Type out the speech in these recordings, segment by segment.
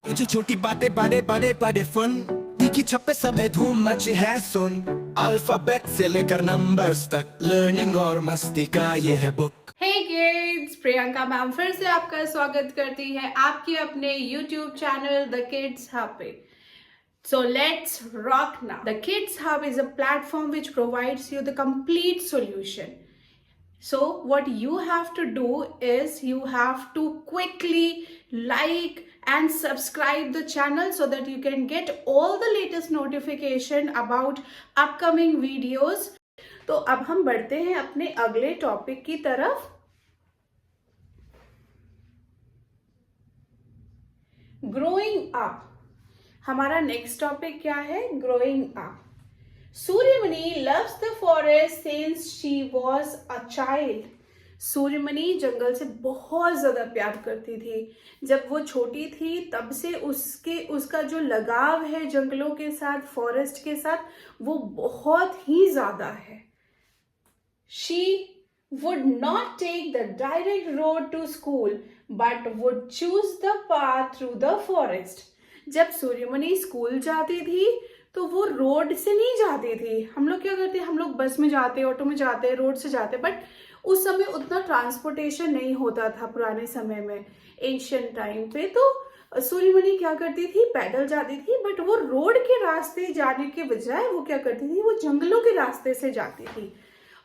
कुछ छोटी बातें बड़े बड़े बड़े फन की छप्पे सब है धूम मची है सुन अल्फाबेट से लेकर नंबर्स तक लर्निंग और मस्ती का ये है बुक। हे किड्स, प्रियंका मैम फिर से आपका स्वागत करती है आपके अपने YouTube channel the kids hub पे। So let's rock now. The Kids Hub is a platform which provides you the complete solution. So what you have to do is you have to quickly like and subscribe the channel so that you can get all the latest notification about upcoming videos. तो अब हम बढ़ते हैं अपने अगले topic की तरफ। Growing up, हमारा नेक्स्ट टॉपिक क्या है? Growing up. Suryamani loves the forest since she was a child. Suryamani जंगल से बहुत ज्यादा प्यार करती थी। जब वो छोटी थी तब से उसका जो लगाव है जंगलों के साथ, फॉरेस्ट के साथ, वो बहुत ही ज्यादा है। She would not take the direct road to school, but would choose the path through the forest. जब सूर्यमणि स्कूल जाती थी तो वो रोड से नहीं जाती थी। हम लोग क्या करते हैं, हम लोग बस में जाते, ऑटो में जाते, रोड से जाते, बट उस समय उतना ट्रांसपोर्टेशन नहीं होता था पुराने समय में, एंशियंट टाइम पे। तो सूर्यमणि क्या करती थी, पैदल जाती थी, बट वो रोड के रास्ते जाने के बजाय वो क्या करती थी, वो जंगलों के रास्ते से जाती थी।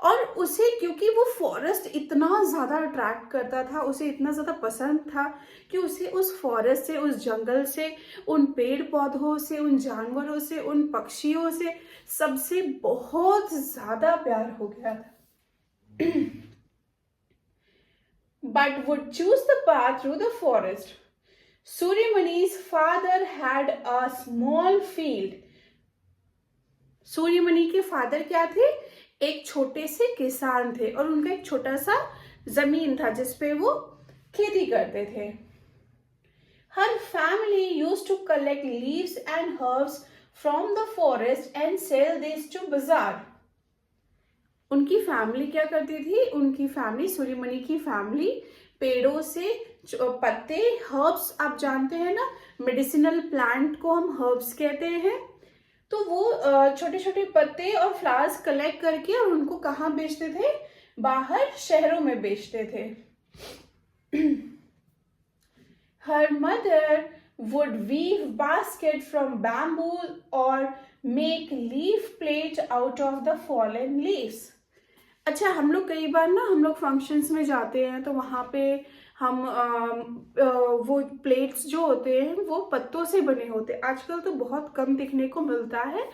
और उसे, क्योंकि वो फॉरेस्ट इतना ज़्यादा अट्रैक्ट करता था, उसे इतना ज़्यादा पसंद था कि उसे उस फॉरेस्ट से, उस जंगल से, उन पेड़ पौधों से, उन जानवरों से, उन पक्षियों से, सबसे बहुत ज़्यादा प्यार हो गया था। But would choose the path through the forest. Suryamani's father had a small field. Suryamani के फादर क्या थे? एक छोटे से किसान थे और उनका एक छोटा सा जमीन था जिसपे वो खेती करते थे। Her family used to collect leaves and herbs from the forest and sell this to bazaar. उनकी फैमिली क्या करती थी? उनकी फैमिली, सूर्यमणि की फैमिली, पेड़ों से पत्ते, हर्ब्स, आप जानते हैं ना, मेडिसिनल प्लांट को हम हर्ब्स कहते हैं। तो वो छोटे छोटे पत्ते और फ्लावर्स कलेक्ट करके और उनको कहाँ बेचते थे? बाहर शहरों में बेचते थे। Her mother would weave basket from bamboo और make leaf plate out of the fallen leaves. अच्छा, हम लोग कई बार ना, हम लोग फंक्शंस में जाते हैं तो वहाँ पे हम वो प्लेट्स जो होते हैं वो पत्तों से बने होते हैं। आजकल तो बहुत कम दिखने को मिलता है,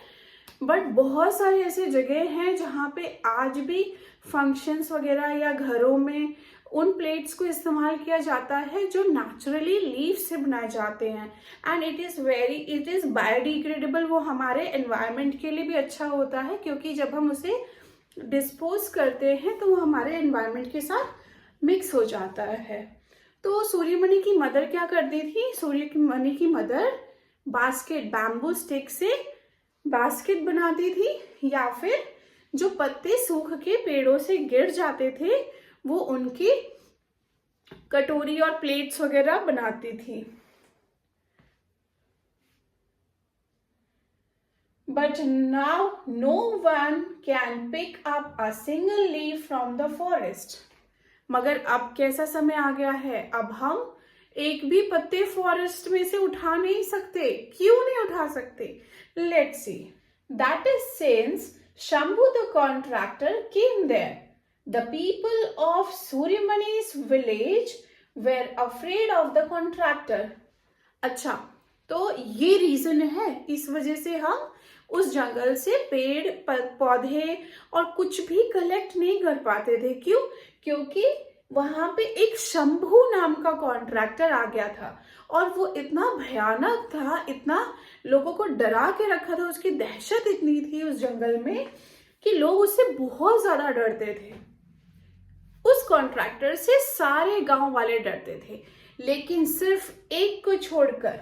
बट बहुत सारे ऐसे जगह हैं जहाँ पे आज भी फंक्शंस वगैरह या घरों में उन प्लेट्स को इस्तेमाल किया जाता है जो नेचुरली लीफ से बनाए जाते हैं। And it is biodegradable. वो हमारे एनवायरनमेंट के लिए भी अच्छा होता है, क्योंकि जब हम उसे डिस्पोज करते हैं तो वो हमारे एनवायरनमेंट के साथ मिक्स हो जाता है। तो सूर्यमणि की मदर क्या करती थी? सूर्यमणि की मदर बास्केट, बैम्बू स्टिक से बास्केट बनाती थी, या फिर जो पत्ते सूख के पेड़ों से गिर जाते थे वो उनकी कटोरी और प्लेट्स वगैरह बनाती थी। But now no one can pick up a single leaf from the forest. मगर अब कैसा समय आ गया है? अब हम एक भी पत्ते फॉरेस्ट में से उठा नहीं सकते। क्यों नहीं उठा सकते? Let's see. That is since Shambhu the contractor came there. The people of Suryamani's village were afraid of the contractor. अच्छा, तो ये रीजन है, इस वजह से हम उस जंगल से पेड़ पौधे और कुछ भी कलेक्ट नहीं कर पाते थे। क्यों? क्योंकि वहां पे एक शंभू नाम का कॉन्ट्रैक्टर आ गया था और वो इतना भयानक था, इतना लोगों को डरा के रखा था, उसकी दहशत इतनी थी उस जंगल में कि लोग उससे बहुत ज्यादा डरते थे। उस कॉन्ट्रैक्टर से सारे गांव वाले डरते थे, लेकिन सिर्फ एक को छोड़कर,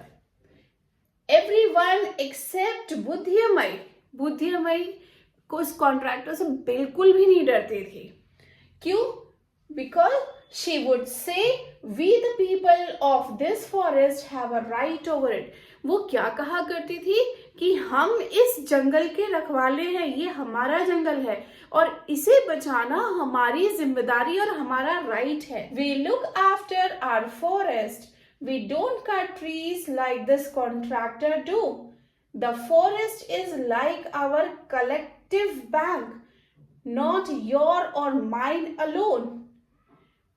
एवरीवन एक्सेप्ट बुद्धिमयी। बुद्धिमयी को उस कॉन्ट्रैक्टर से बिल्कुल भी नहीं डरती थी। क्यों? Because she would say, we the people of this forest have a right over it. वो क्या कहा करती थी कि हम इस जंगल के रखवाले हैं, ये हमारा जंगल है और इसे बचाना हमारी जिम्मेदारी और हमारा राइट है. We look after our forest. We don't cut trees like this contractor do. The forest is like our collective bank, not your or mine alone.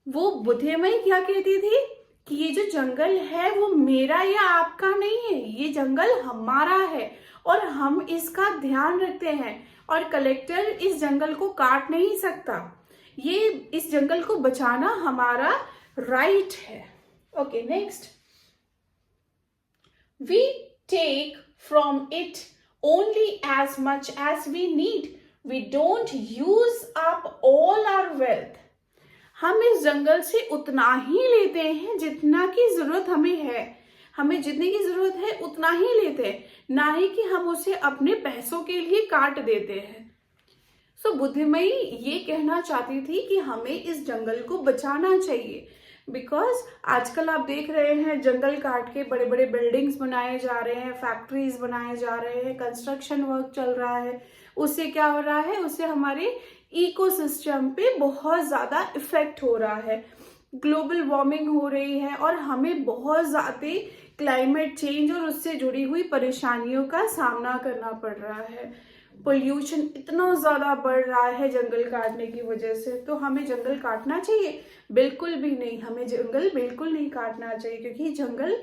वो बुद्धिमयी क्या कहती थी कि ये जो जंगल है वो मेरा या आपका नहीं है, ये जंगल हमारा है और हम इसका ध्यान रखते हैं और कलेक्टर इस जंगल को काट नहीं सकता. ये इस जंगल को बचाना हमारा राइट है. Okay, next. We take from it only as much as we need. We don't use up all our wealth. हम इस जंगल से उतना ही लेते हैं जितना की जरूरत हमें है. हमें जितने की जरूरत है उतना ही लेते हैं, ना ही कि हम उसे अपने पैसों के लिए काट देते हैं. सो बुद्धिमयी ये कहना चाहती थी कि हमें इस जंगल को बचाना चाहिए. बिकॉज आजकल आप देख रहे हैं जंगल काट के बड़े बड़े बिल्डिंग्स बनाए जा रहे हैं, फैक्ट्रीज बनाए जा रहे हैं, कंस्ट्रक्शन वर्क चल रहा है. उससे क्या हो रहा है, उससे हमारे इकोसिस्टम पे बहुत ज़्यादा इफेक्ट हो रहा है. ग्लोबल वार्मिंग हो रही है और हमें बहुत ज़्यादा क्लाइमेट चेंज और उससे जुड़ी हुई परेशानियों का सामना करना पड़ रहा है. पोल्यूशन इतना ज़्यादा बढ़ रहा है जंगल काटने की वजह से. तो हमें जंगल काटना चाहिए? बिल्कुल भी नहीं, हमें जंगल बिल्कुल नहीं काटना चाहिए, क्योंकि जंगल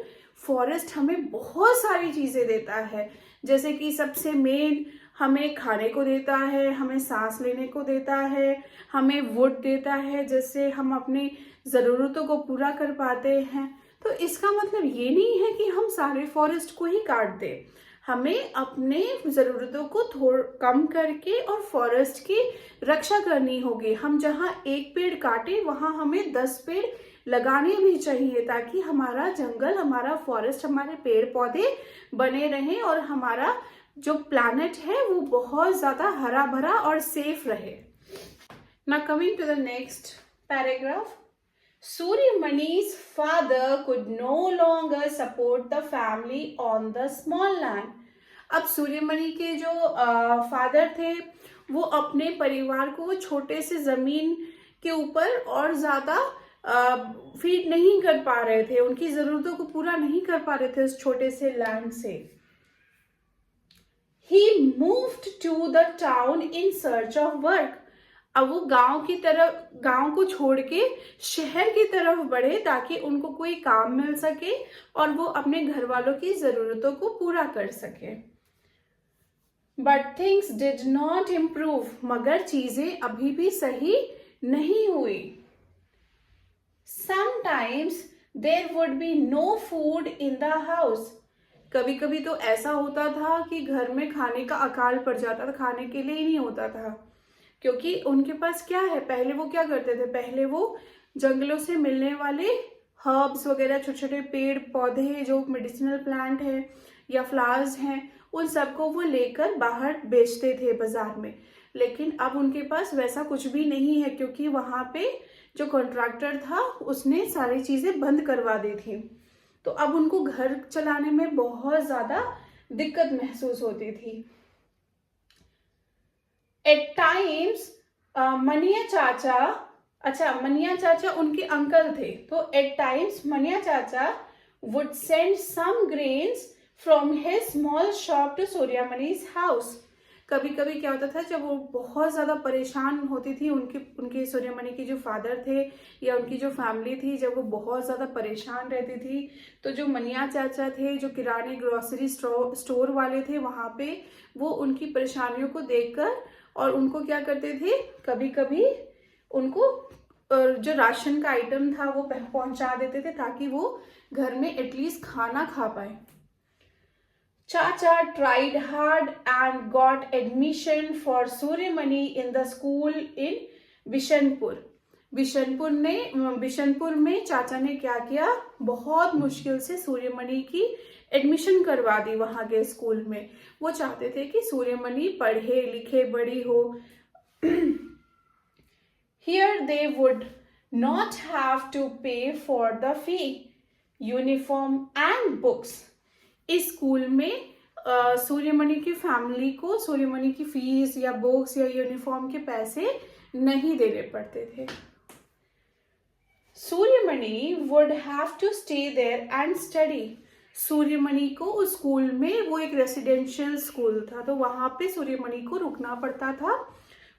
फॉरेस्ट हमें बहुत सारी चीज़ें देता है. जैसे कि सबसे मेन हमें खाने को देता है, हमें सांस लेने को देता है, हमें वुड देता है जिससे हम अपनी ज़रूरतों को पूरा कर पाते हैं. तो इसका मतलब ये नहीं है कि हम सारे फॉरेस्ट को ही काट दें. हमें अपने ज़रूरतों को थोड़ा कम करके और फॉरेस्ट की रक्षा करनी होगी. हम जहाँ एक पेड़ काटें वहाँ हमें 10 पेड़ लगाने भी चाहिए, ताकि हमारा जंगल, हमारा फॉरेस्ट, हमारे पेड़ पौधे बने रहें और हमारा जो प्लैनेट है वो बहुत ज़्यादा हरा भरा और सेफ रहे. Now coming to the next paragraph. Suryamani's father could no longer support the family on the small land. अब सूर्यमणि के जो फादर थे वो अपने परिवार को वो छोटे से जमीन के ऊपर और ज़्यादा फीड नहीं कर पा रहे थे, उनकी ज़रूरतों को पूरा नहीं कर पा रहे थे उस छोटे से लैंड से. He moved to the town in search of work. अब वो गांव को छोड़ के शहर की तरफ बढ़े ताकि उनको कोई काम मिल सके और वो अपने घर वालों की ज़रूरतों को पूरा कर सके. But things did not improve. मगर चीज़ें अभी भी सही नहीं हुई. Sometimes there would be no food in the house. कभी कभी तो ऐसा होता था कि घर में खाने का अकाल पड़ जाता था, खाने के लिए ही नहीं होता था. क्योंकि उनके पास क्या है, पहले वो क्या करते थे, पहले वो जंगलों से मिलने वाले हर्ब्स वगैरह, छोटे छोटे पेड़ पौधे जो मेडिसिनल प्लांट है या फ्लावर्स हैं, उन सबको वो लेकर बाहर बेचते थे बाजार में. लेकिन अब उनके पास वैसा कुछ भी नहीं है, क्योंकि वहाँ पे जो कॉन्ट्रैक्टर था उसने सारी चीज़ें बंद करवा दी थी. तो अब उनको घर चलाने में बहुत ज़्यादा दिक्कत महसूस होती थी. एट टाइम्स मनिया चाचा उनके अंकल थे. तो eight times Maniya chacha would send some grains from his small shop to Suryamani's house. कभी कभी क्या होता था, जब वो बहुत ज़्यादा परेशान होती थी, उनके सूर्यमणि के जो फादर थे या उनकी जो फैमिली थी, जब वो बहुत ज़्यादा परेशान रहती थी, तो जो मनिया चाचा थे, जो किराने ग्रोसरी स्टोर वाले थे, वहाँ पे वो उनकी परेशानियों को देखकर और उनको क्या करते थे, कभी कभी उनको जो राशन का आइटम था वो पहुँचा देते थे ताकि वो घर में एटलीस्ट खाना खा पाए. Chacha tried hard and got admission for Suryamani in the school in Bishanpur. Bishanpur में चाचा ने क्या किया, बहुत मुश्किल से सूर्यमणि की एडमिशन करवा दी वहाँ के स्कूल में. वो चाहते थे कि सूर्यमणि पढ़े लिखे बड़ी हो. Here they would not have to pay for the fee, uniform and books. इस स्कूल में सूर्यमणि की फैमिली को सूर्यमणि की फीस या बुक्स या यूनिफॉर्म के पैसे नहीं देने पड़ते थे. Suryamani would have to stay there and study. Suryamani को उस स्कूल में, वो एक रेसिडेंशियल स्कूल था, तो वहां पे सूर्यमणि को रुकना पड़ता था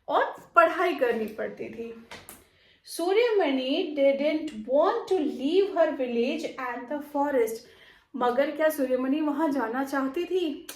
और पढ़ाई करनी पड़ती थी. Suryamani didn't want to leave her village and the forest. मगर क्या सूर्यमणि वहां जाना चाहती थी?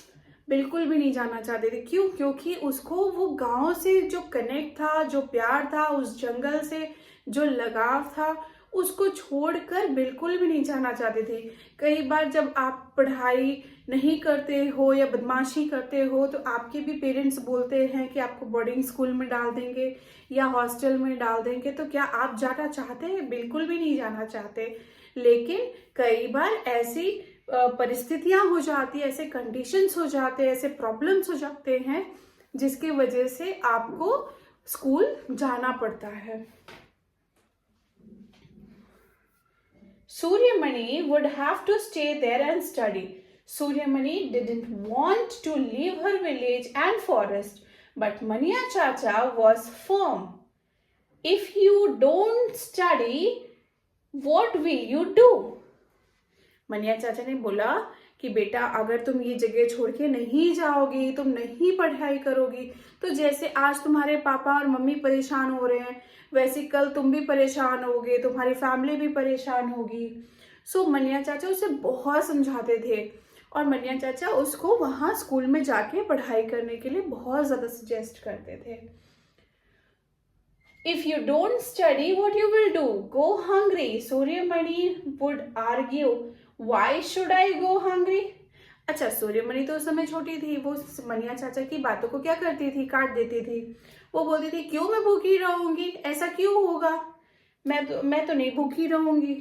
बिल्कुल भी नहीं जाना चाहती थी. क्यों? क्योंकि उसको वो गांव से जो कनेक्ट था, जो प्यार था, उस जंगल से जो लगाव था, उसको छोड़कर बिल्कुल भी नहीं जाना चाहती थी. कई बार जब आप पढ़ाई नहीं करते हो या बदमाशी करते हो तो आपके भी पेरेंट्स बोलते हैं कि आपको बोर्डिंग स्कूल में डाल देंगे या हॉस्टल में डाल देंगे, तो क्या आप जाना चाहते हैं? बिल्कुल भी नहीं जाना चाहते. लेकिन कई बार ऐसी परिस्थितियां हो जाती है, ऐसे कंडीशंस हो जाते हैं, ऐसे प्रॉब्लम्स हो जाते हैं जिसकी वजह से आपको स्कूल जाना पड़ता है. Suryamani would have to stay there and study. Suryamani didn't want to leave her village and forest, but Mania Chacha was firm. If you don't study, what will you do? मनिया चाचा ने बोला कि बेटा अगर तुम ये जगह छोड़ के नहीं जाओगी, तुम नहीं पढ़ाई करोगी, तो जैसे आज तुम्हारे पापा और मम्मी परेशान हो रहे हैं, वैसे कल तुम भी परेशान होगे, तुम्हारी फैमिली भी परेशान होगी. सो मनिया चाचा उसे बहुत समझाते थे और मनिया चाचा उसको वहाँ स्कूल में जाके पढ़ाई करने के लिए बहुत ज़्यादा सजेस्ट करते थे. If you don't study, what you will do? Go hungry. Suryamani would argue. Why should I go hungry? अच्छा, सूर्यमणि तो उस समय छोटी थी, वो मनिया चाचा की बातों को क्या करती थी? काट देती थी. वो बोलती थी क्यों मैं भूखी रहूंगी, ऐसा क्यों होगा, मैं तो नहीं भूखी रहूंगी.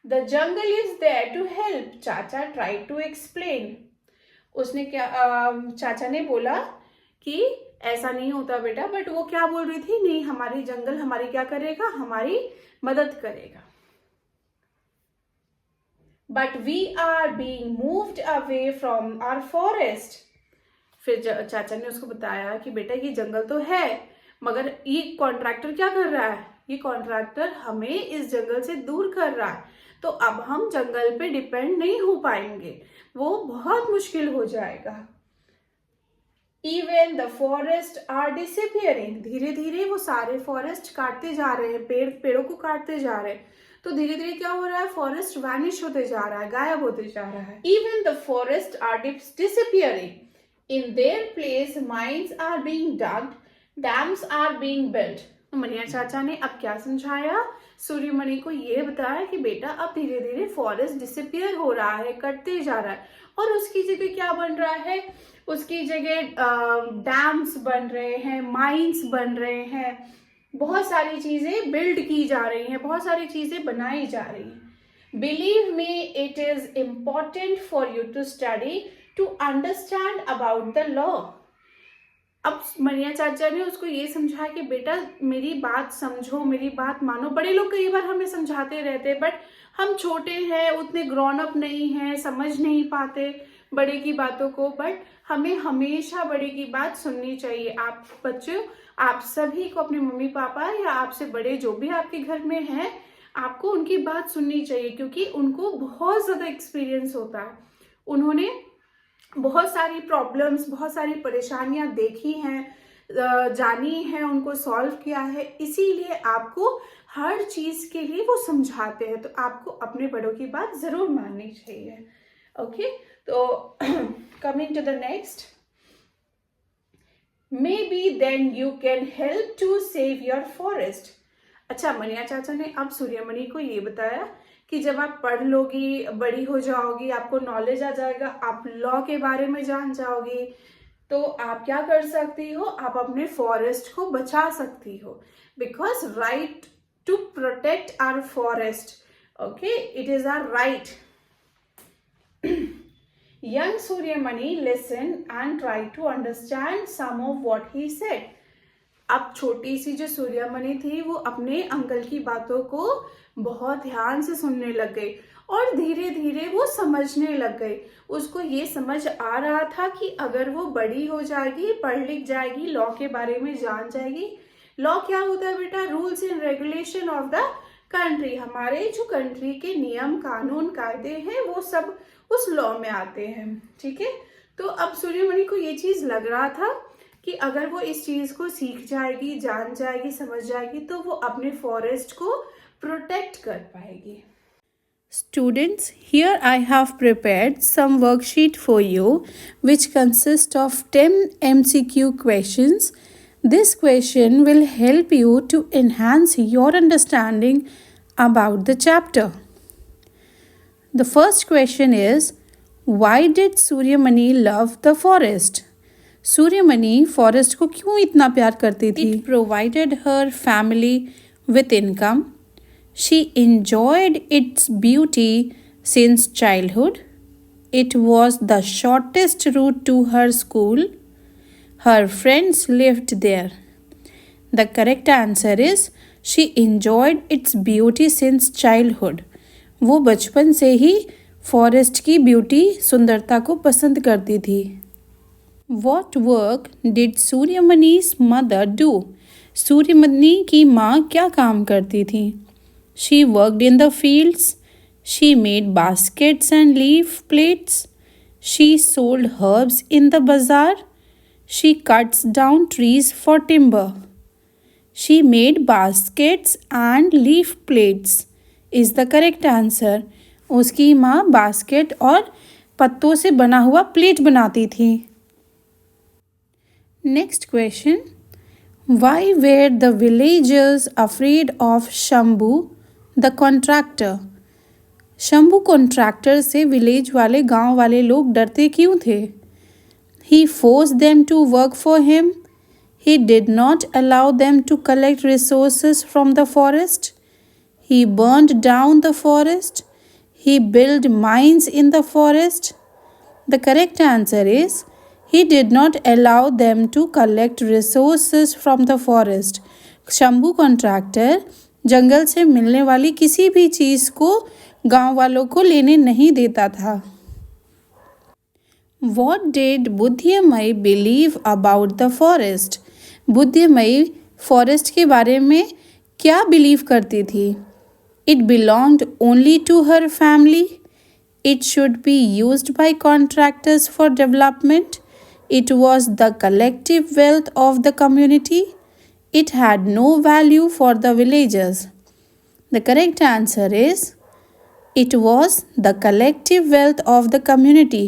The jungle is there to help. चाचा tried to explain. उसने क्या चाचा ने बोला कि ऐसा नहीं होता बेटा, बट वो क्या बोल रही थी? नहीं, हमारी जंगल हमारी क्या करेगा? हमारी मदद करेगा. But we are being moved away from our forest. फिर चाचा ने उसको बताया कि बेटा ये जंगल तो है, मगर ये कॉन्ट्रैक्टर क्या कर रहा है? ये कॉन्ट्रैक्टर हमें इस जंगल से दूर कर रहा है, तो अब हम जंगल पे डिपेंड नहीं हो पाएंगे, वो बहुत मुश्किल हो जाएगा. Even the forests are disappearing. धीरे धीरे वो सारे फॉरेस्ट काटते जा रहे हैं, पेड़ों को काटते जा रहे हैं, तो धीरे धीरे क्या हो रहा है? फॉरेस्ट वैनिश होते जा रहा है, गायब होते जा रहा है. Even the forests are disappearing. In their place, mines are being dug, dams are being built. मनिया चाचा ने अब क्या समझाया? सूर्यमणि को ये बताया कि बेटा अब धीरे धीरे फॉरेस्ट डिसअपियर हो रहा है, कटते जा रहा है, और उसकी जगह क्या बन रहा है? उसकी जगह डैम्स बन रहे हैं, माइंस बन रहे हैं, बहुत सारी चीजें बिल्ड की जा रही हैं, बहुत सारी चीजें बनाई जा रही हैं. Believe me, it is important for you to study to understand about the law. अब मनिया चाचा ने उसको ये समझाया कि बेटा मेरी बात समझो, मेरी बात मानो. बड़े लोग कई बार हमें समझाते रहते हैं, बट हम छोटे हैं, उतने ग्रोन अप नहीं हैं, समझ नहीं पाते बड़े की बातों को, बट हमें हमेशा बड़े की बात सुननी चाहिए. आप बच्चों, आप सभी को अपने मम्मी पापा या आपसे बड़े जो भी आपके घर में हैं, आपको उनकी बात सुननी चाहिए, क्योंकि उनको बहुत ज़्यादा एक्सपीरियंस होता है. उन्होंने बहुत सारी प्रॉब्लम्स, बहुत सारी परेशानियां देखी हैं, जानी है, उनको सॉल्व किया है, इसीलिए आपको हर चीज़ के लिए वो समझाते हैं. तो आपको अपने बड़ों की बात ज़रूर माननी चाहिए. ओके, तो coming to the next. Maybe then you can help to save your forest. अच्छा, मनिया चाचा ने अब सूर्यमणि को ये बताया कि जब आप पढ़ लोगी, बड़ी हो जाओगी, आपको नॉलेज आ जाएगा, आप लॉ के बारे में जान जाओगी, तो आप क्या कर सकती हो? आप अपने फॉरेस्ट को बचा सकती हो. Because right to protect our forest. Okay, it is our right. Young Suryamani listened and tried to understand some of what he said. अब छोटी सी जो सूर्यमणि थी वो अपने अंकल की बातों को बहुत ध्यान से सुनने लग गई और धीरे धीरे वो समझने लग गई। उसको ये समझ आ रहा था कि अगर वो बड़ी हो जाएगी, पढ़ लिख जाएगी, लॉ के बारे में जान जाएगी। लॉ क्या होता है बेटा? Rules and regulation of the country. हमारे जो कंट्री के नियम कानून कायदे हैं वो सब उस लॉ में आते हैं, ठीक है। तो अब सूर्यमणि को ये चीज लग रहा था कि अगर वो इस चीज को सीख जाएगी, जान जाएगी, समझ जाएगी तो वो अपने फॉरेस्ट को प्रोटेक्ट कर पाएगी। Students, here I have prepared some worksheet for you which consist of 10 MCQ questions. This question will help you to enhance your understanding about the chapter. The first question is, why did Suryamani love the forest? Suryamani forest को क्यों इतना प्यार करती थी? It provided her family with income. She enjoyed its beauty since childhood. It was the shortest route to her school. Her friends lived there. The correct answer is she enjoyed its beauty since childhood. वो बचपन से ही forest की beauty, सुंदरता को पसंद करती थी। What work did Suryamani's mother do? Suryamani की माँ क्या काम करती थी? She worked in the fields. She made baskets and leaf plates. She sold herbs in the bazaar. She cuts down trees for timber. She made baskets and leaf plates is the correct answer. उसकी माँ basket और पत्तों से बना हुआ plate बनाती थी। Next question. Why were the villagers afraid of Shambhu, the contractor? Shambhu contractor से विलेज वाले, गांव वाले लोग डरते क्यों थे? He forced them to work for him. He did not allow them to collect resources from the forest. He burned down the forest. He built mines in the forest. The correct answer is he did not allow them to collect resources from the forest. Shambhu contractor जंगल से मिलने वाली किसी भी चीज को गांव वालों को लेने नहीं देता था। What did Buddhimayi believe about the forest? Buddhimayi forest के बारे में क्या बिलीव करती थी? It belonged only to her family. It should be used by contractors for development. It was the collective wealth of the community. It had no value for the villagers. The correct answer is it was the collective wealth of the community.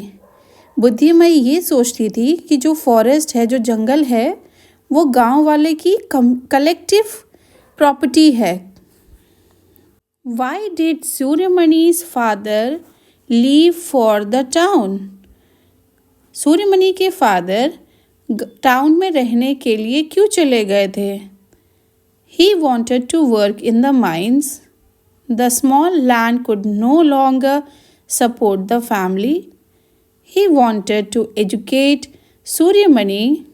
बुद्धिमयी ये सोचती थी कि जो forest है, जो जंगल है, वो गांव वाले की कलेक्टिव प्रॉपर्टी है। Why did Suryamani's father leave for the town? Suryamani के फादर टाउन में रहने के लिए क्यों चले गए थे? He wanted to work in the mines. The small land could no longer support the family. He wanted to educate Suryamani.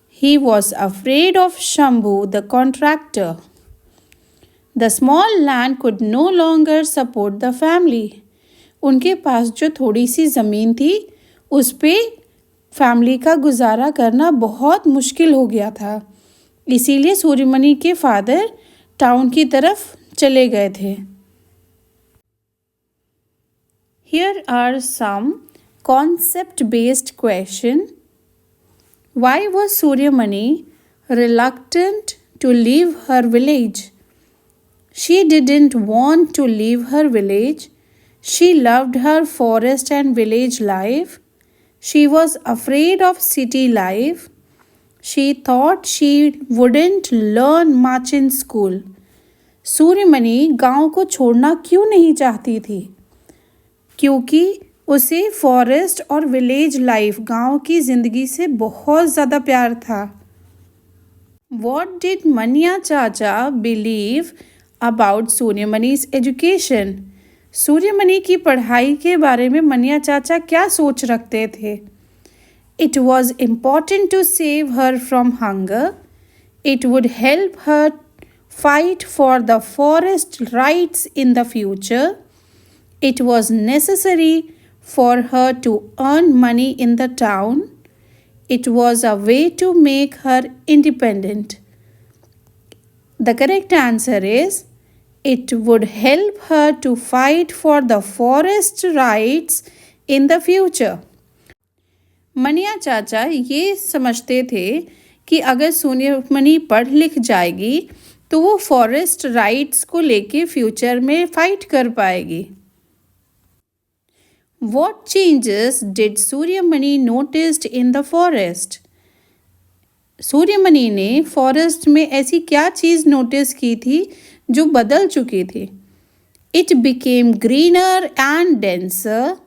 He was afraid of Shambhu, the contractor. The small land could no longer support the family. उनके पास जो थोड़ी सी ज़मीन थी, उस पे family का गुजारा करना बहुत मुश्किल हो गया था। इसीलिए सूर्यमणि के फादर टाउन की तरफ चले गए थे। Here are some concept-based questions. Why was Suryamani reluctant to leave her village? She didn't want to leave her village. She loved her forest and village life. She was afraid of city life. She thought she wouldn't learn much in school. Suryamani गांव को छोड़ना क्यों नहीं चाहती थी? क्योंकि उसे forest और विलेज लाइफ, गांव की ज़िंदगी से बहुत ज़्यादा प्यार था। What did मनिया चाचा believe about Suryamani's education? Suryamani की पढ़ाई के बारे में मनिया चाचा क्या सोच रखते थे? It was important to save her from hunger. It would help her fight for the forest rights in the future. It was necessary for her to earn money in the town. It was a way to make her independent. The correct answer is it would help her to fight for the forest rights in the future. मनिया चाचा ये समझते थे कि अगर सूर्यमणि पढ़ लिख जाएगी तो वो फॉरेस्ट राइट्स को लेके फ्यूचर में फाइट कर पाएगी. What changes did Suryamani noticed in the forest? Suryamani ने फॉरेस्ट में ऐसी क्या चीज़ नोटिस की थी जो बदल चुकी थी? It became greener and denser.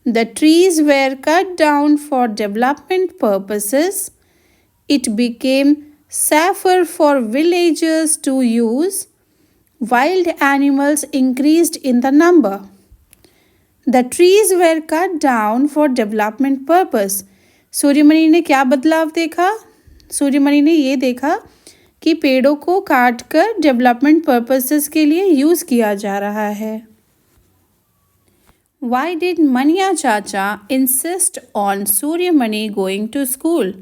The trees were cut down for development purposes. It became safer for villagers to use. Wild animals increased in the number. The trees were cut down for development purpose. Suryamani ने क्या बदलाव देखा? सूर्यमणि ने ये देखा कि पेड़ों को काट कर डेवलपमेंट पर्पसेस के लिए यूज़ किया जा रहा है. Why did Manya Chacha insist on Suryamani going to school?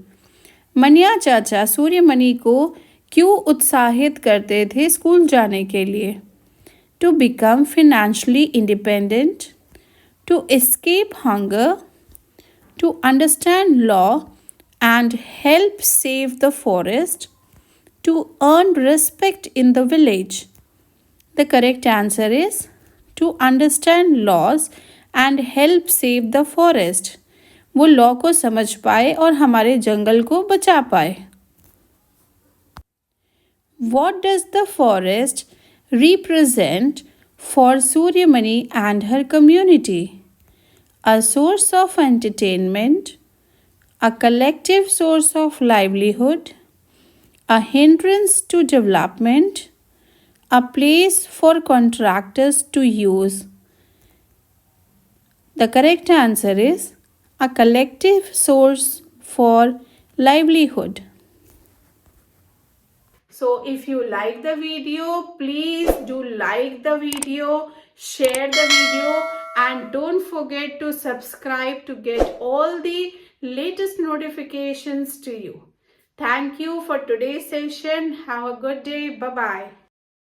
मनिया चाचा सूर्यमणि को क्यों उत्साहित करते थे स्कूल जाने के लिए? To become financially independent, to escape hunger, to understand law and help save the forest, to earn respect in the village. The correct answer is to understand laws and help save the forest. वो law को समझ पाए और हमारे जंगल को बचा पाए. What does the forest represent for Suryamani and her community? A source of entertainment, a collective source of livelihood, a hindrance to development, a place for contractors to use. The correct answer is a collective source for livelihood. So if you like the video, please do like the video, share the video and don't forget to subscribe to get all the latest notifications to you. Thank you for today's session. Have a good day. Bye-bye.